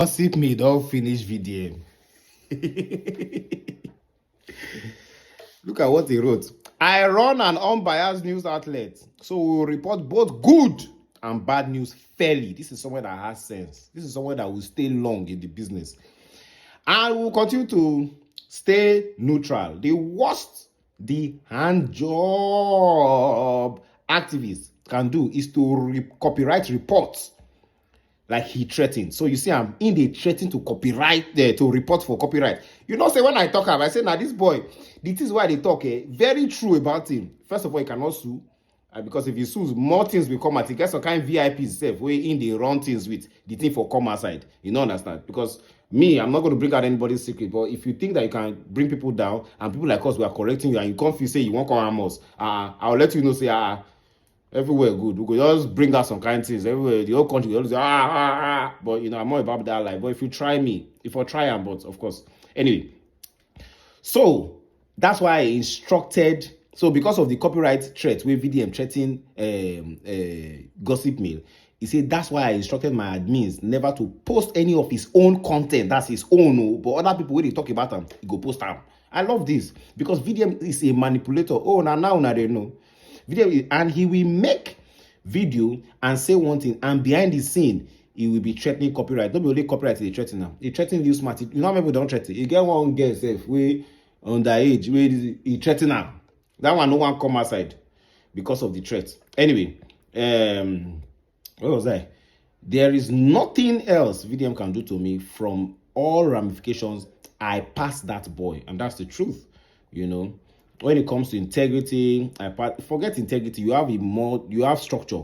Gossip me don't finish video. Look at what he wrote. I run an unbiased news outlet, so we will report both good and bad news fairly. This is someone that has sense. This is someone that will stay long in the business. And we will continue to stay neutral. The worst the hand job activists can do is to copyright reports like he threatened. So you see, I'm in the threatening to copyright there to report for copyright. You know, say when I talk about, I say now this boy, this is why they talk very true about him. First of all, he cannot sue. Because if he sues, more things will come out. He gets some kind of VIP self where in the run things with the thing for come outside. You don't understand? Because me, I'm not going to bring out anybody's secret. But if you think that you can bring people down and people like us, we are correcting you and you can't feel say you won't come harm us, I'll let you know, say, everywhere good. We could just bring out some kind of things. Everywhere, the whole country, we always say, But, you know, I'm not about that life. But if you try me, if I try, but of course. Anyway, so that's why I instructed. So because of the copyright threat, where VDM threatening Gossipmill, he said that's why I instructed my admins never to post any of his own content. That's his own, but other people when they talk about them, he go post them. I love this because VDM is a manipulator. Oh, now they know. VDM, and he will make video and say one thing, and behind the scene, he will be threatening copyright. Don't be only copyright they threaten now. He threatening you smart. You know how people don't threaten. You get one girl self we underage, where he threaten now. That one, no one come outside because of the threat. Anyway, where was I? There is nothing else VDM can do to me from all ramifications. I pass that boy, and that's the truth. You know, when it comes to integrity, forget integrity. You have structure.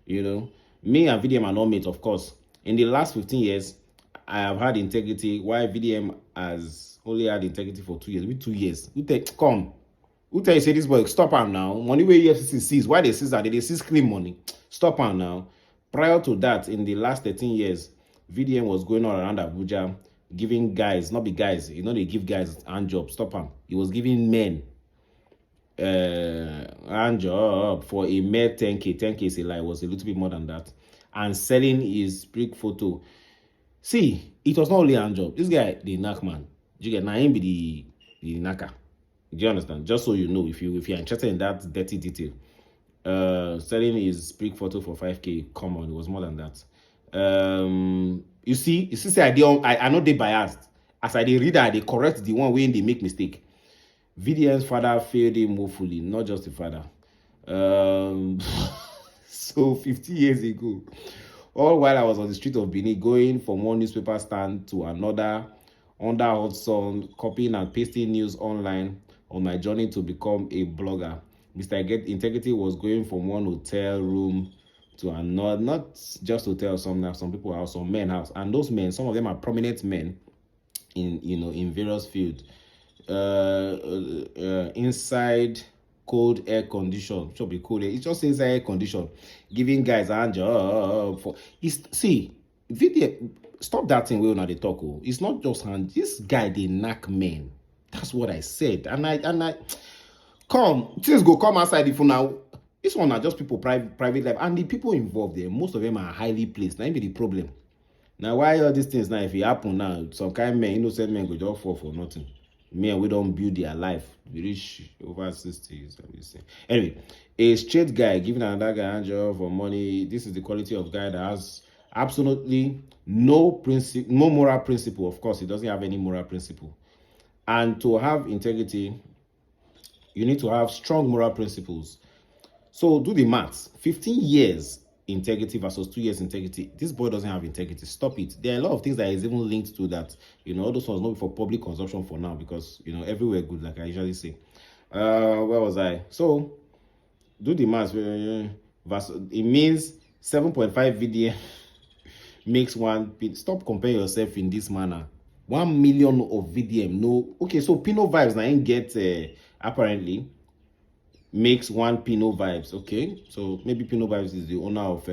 You know, me and VDM are not mates, of course. In the last 15 years, I have had integrity, while VDM has only had integrity for 2 years. With 2 years, who tell you say this boy stop him now? Money where EFCC sees, why they seize that? They seize clean money. Stop him now. Prior to that, in the last 13 years, VDM was going on around Abuja, giving guys, not the guys, you know, they give guys hand job. Stop him. He was giving men hand job for a mere 10K. 10K is a lie. It was a little bit more than that. And selling his brick photo. See, it was not only hand job. This guy, the knack man. You get now him be the knacker. Do you understand? Just so you know, if you're interested in that dirty detail, selling his brick photo for 5K, come on, it was more than that. You see, say I know they biased. As I read that, they correct the one when they make mistake. VDM's father failed him woefully, not just the father. So 50 years ago, all while I was on the street of Benin, going from one newspaper stand to another, under hot sun, copying and pasting news online on my journey to become a blogger, Mr. Integrity was going from one hotel room to another, not just hotel, some people house, some men house, and those men, some of them are prominent men in various fields. Inside cold air condition, should be cold. It's just inside air condition, giving guys a hand job for. See, video. Stop that thing where they talk. It's not just hand. This guy they knack men. That's what I said. And I come, things go come outside if now. This one are just people private life. And the people involved there, most of them are highly placed. That be the problem. Now, why all these things now, if it happen now, some kind of men, innocent men go just fall for nothing. Men, we don't build their life. We reach over 60. Anyway, a straight guy giving another guy a job for money. This is the quality of guy that has absolutely no moral principle. Of course, he doesn't have any moral principle. And to have integrity, you need to have strong moral principles. So do the maths. 15 years integrity versus 2 years integrity. This boy doesn't have integrity. Stop it. There are a lot of things that is even linked to that. You know, all those ones not for public consumption for now because, you know, everywhere good, like I usually say. Where was I? So do the maths. It means 7.5 VDM makes one. Stop comparing yourself in this manner. 1 million of VDM. No. Okay, so Pino Vibes now ain't get apparently makes one Pino Vibes. Okay, so maybe Pino Vibes is the owner of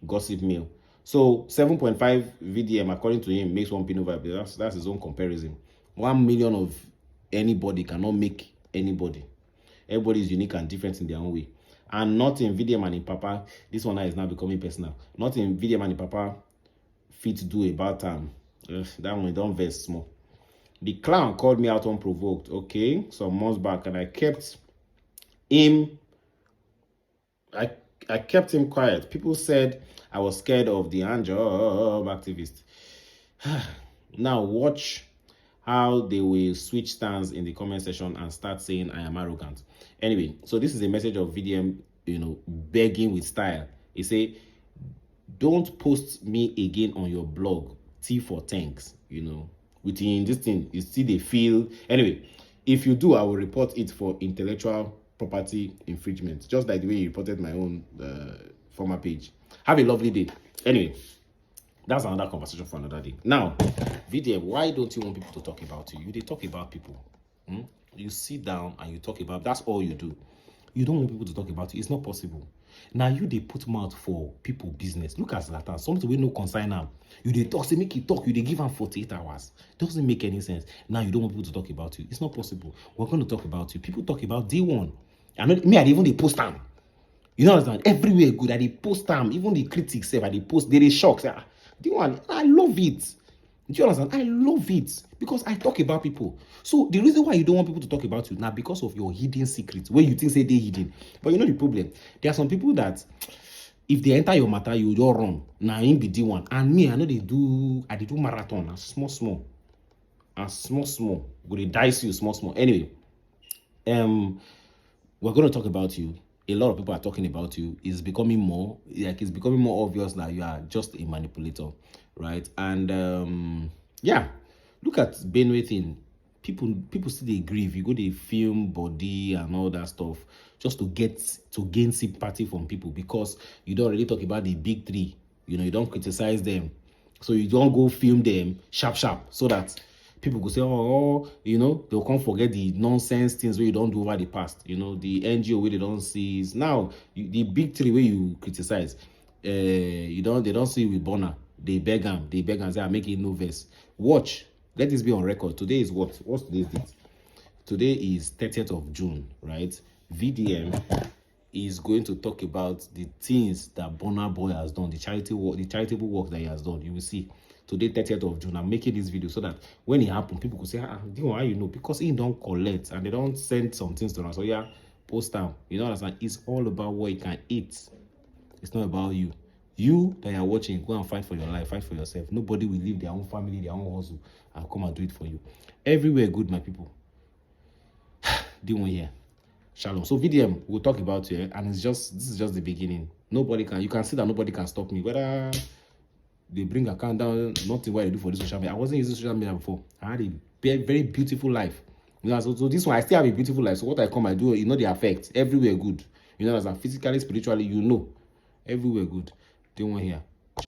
Gossipmill. So 7.5 VDM according to him makes one Pino Vibes. That's his own comparison. 1 million of anybody cannot make anybody. Everybody is unique and different in their own way. And not in VDM and in Papa. This one is now becoming personal. Not in VDM and in Papa fit do about time. That one don't vex small. The clown called me out unprovoked, okay, some months back, and I kept him quiet. People said I was scared of the hand-job activist. Now watch how they will switch stands in the comment section and start saying I am arrogant. Anyway, so this is a message of VDM, begging with style. He say, don't post me again on your blog. T for thanks, within this thing, you see they feel. Anyway, if you do, I will report it for intellectual property infringement, just like the way you reported my own former page. Have a lovely day. Anyway, that's another conversation for another day. Now, VDM, why don't you want people to talk about you? They talk about people. You sit down and you talk about, that's all you do. You don't want people to talk about you. It's not possible. Now they put mouth for people business. Look at Zlatan. Something we no concern now. They talk, say make you talk. They give them 48 hours. Doesn't make any sense. Now you don't want people to talk about you. It's not possible. We're going to talk about you. People talk about day one. I know me. I even they post them. You know what I'm saying? Everywhere good. I they post them. Even the critics say, I they post. They shock. Say, day one. I love it. Do you understand? I love it because I talk about people. So the reason why you don't want people to talk about you now because of your hidden secrets, where you think say they hidden. But you know the problem. There are some people that if they enter your matter, you don't run. Now in be D1. And me, I know they do marathon and small. Go they dice you small. Anyway, we're going to talk about you. A lot of people are talking about you. It's becoming more obvious that you are just a manipulator, right? And yeah, look at Benway thing. People still they grieve. You go they film body and all that stuff just to gain sympathy from people because you don't really talk about the big three. You don't criticize them, so you don't go film them sharp so that people go say, they'll come forget the nonsense things where you don't do over the past. The NGO where they don't see is now the big three where you criticize. They don't see with Bonner. They beg them say, I'm making no verse. Watch. Let this be on record. Today is what? What's today's date? Today is 30th of June, right? VDM is going to talk about the things that Bonner Boy has done, the charitable work that he has done. You will see. Today, 30th of June, I'm making this video so that when it happens, people could say, how you know? Because he don't collect and they don't send some things to us. So yeah, post down. You know what I'm saying? It's all about what you can eat. It's not about you. You that are watching, go and fight for your life, fight for yourself. Nobody will leave their own family, their own hustle, and come and do it for you. Everywhere good, my people. D1 here. Shalom. So VDM, we'll talk about you, and this is just the beginning. You can see that nobody can stop me. Whether they bring account down, nothing what I do for this social media. I wasn't using social media before. I had a very beautiful life. So this one, I still have a beautiful life. So what I do, the effect. Everywhere good. As I'm physically, spiritually, everywhere good. They want here.